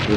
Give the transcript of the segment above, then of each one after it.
As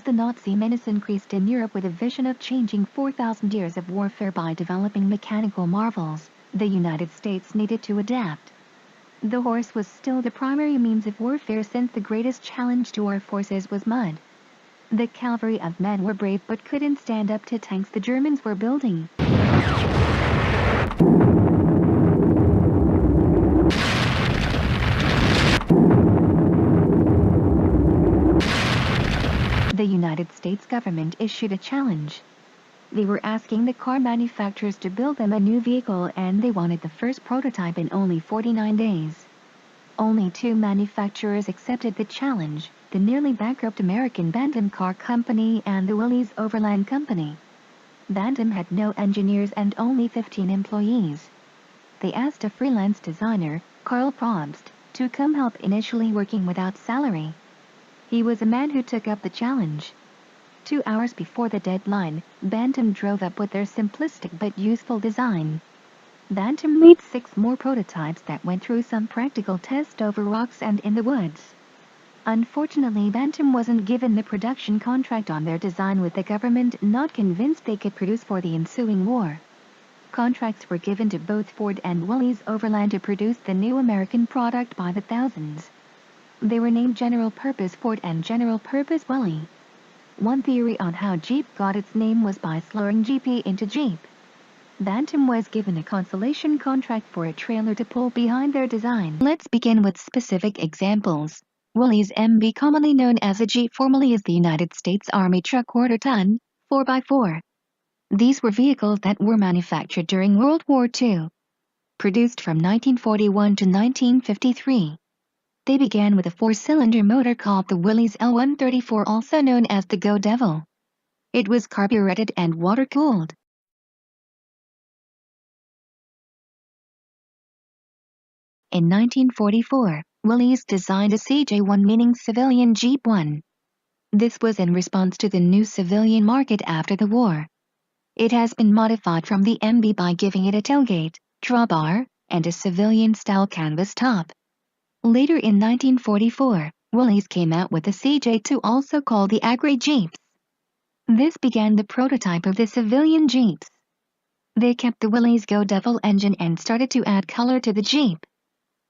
the Nazi menace increased in Europe with a vision of changing 4,000 years of warfare by developing mechanical marvels, the United States needed to adapt. The horse was still the primary means of warfare since the greatest challenge to our forces was mud. The cavalry of men were brave but couldn't stand up to tanks the Germans were building. The United States government issued a challenge. They were asking the car manufacturers to build them a new vehicle, and they wanted the first prototype in only 49 days. Only 2 manufacturers accepted the challenge, the nearly bankrupt American Bantam Car Company and the Willys Overland Company. Bantam had no engineers and only 15 employees. They asked a freelance designer, Karl Probst, to come help, initially working without salary. He was a man who took up the challenge. 2 hours before the deadline, Bantam drove up with their simplistic but useful design. Bantam made 6 more prototypes that went through some practical tests over rocks and in the woods. Unfortunately, Bantam wasn't given the production contract on their design, with the government not convinced they could produce for the ensuing war. Contracts were given to both Ford and Willys Overland to produce the new American product by the thousands. They were named General Purpose Ford and General Purpose Willys. One theory on how Jeep got its name was by slurring GP into Jeep. Bantam was given a consolation contract for a trailer to pull behind their design. Let's begin with specific examples. Willys MB, commonly known as a Jeep, formerly as the United States Army Truck Quarter Ton, 4x4. These were vehicles that were manufactured during World War II. Produced from 1941 to 1953. They began with a 4-cylinder motor called the Willys L134, also known as the Go Devil. It was carbureted and water-cooled. In 1944, Willys designed a CJ1, meaning Civilian Jeep 1. This was in response to the new civilian market after the war. It has been modified from the MB by giving it a tailgate, drawbar, and a civilian-style canvas top. Later in 1944, Willys came out with the CJ2, also called the Agri Jeeps. This began the prototype of the civilian Jeeps. They kept the Willys Go Devil engine and started to add color to the Jeep.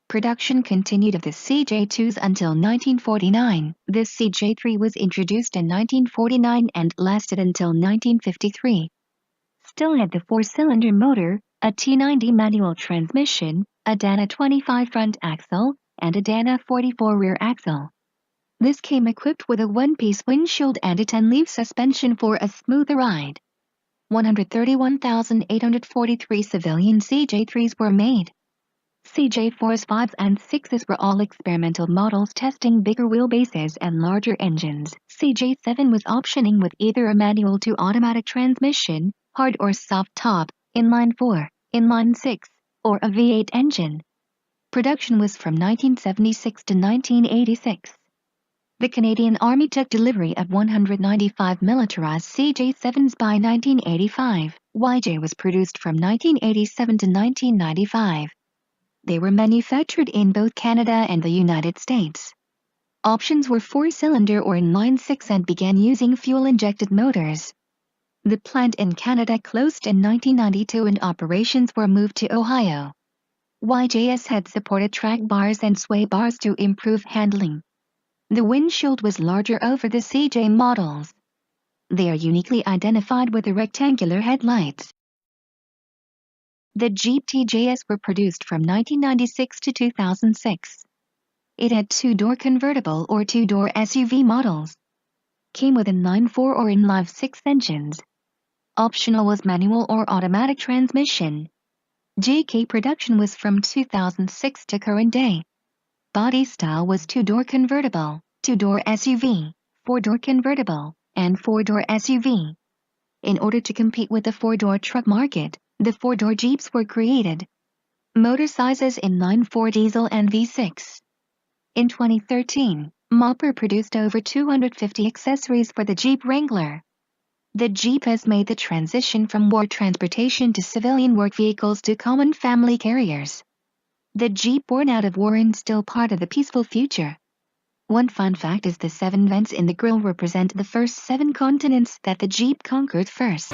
Production continued of the CJ2s until 1949. The CJ3 was introduced in 1949 and lasted until 1953. Still had the 4-cylinder motor, a T90 manual transmission, a Dana 25 front axle, and a Dana 44 rear axle. This came equipped with a 1-piece windshield and a 10-leaf suspension for a smoother ride. 131,843 civilian CJ3s were made. CJ4s, 5s, and 6s were all experimental models testing bigger wheelbases and larger engines. CJ7 was optioning with either a manual to automatic transmission, hard or soft top, inline 4, inline 6, or a V8 engine. Production was from 1976 to 1986. The Canadian Army took delivery of 195 militarized CJ7s by 1985. YJ was produced from 1987 to 1995. They were manufactured in both Canada and the United States. Options were 4-cylinder or inline 6 and began using fuel-injected motors. The plant in Canada closed in 1992 and operations were moved to Ohio. YJS had supported track bars and sway bars to improve handling. The windshield was larger over the CJ models. They are uniquely identified with the rectangular headlights. The Jeep TJS were produced from 1996 to 2006. It had two-door convertible or two-door SUV models. Came with an inline-4 or inline-6 engines. Optional was manual or automatic transmission. JK production was from 2006 to current day. Body style was two-door convertible, two-door SUV, four-door convertible, and four-door SUV. In order to compete with the four-door truck market, the four-door Jeeps were created. Motor sizes inline-4 diesel and V6. In 2013, Mopper produced over 250 accessories for the Jeep Wrangler. The Jeep has made the transition from war transportation to civilian work vehicles to common family carriers. The Jeep born out of war and still part of the peaceful future. One fun fact is the 7 vents in the grille represent the first 7 continents that the Jeep conquered first.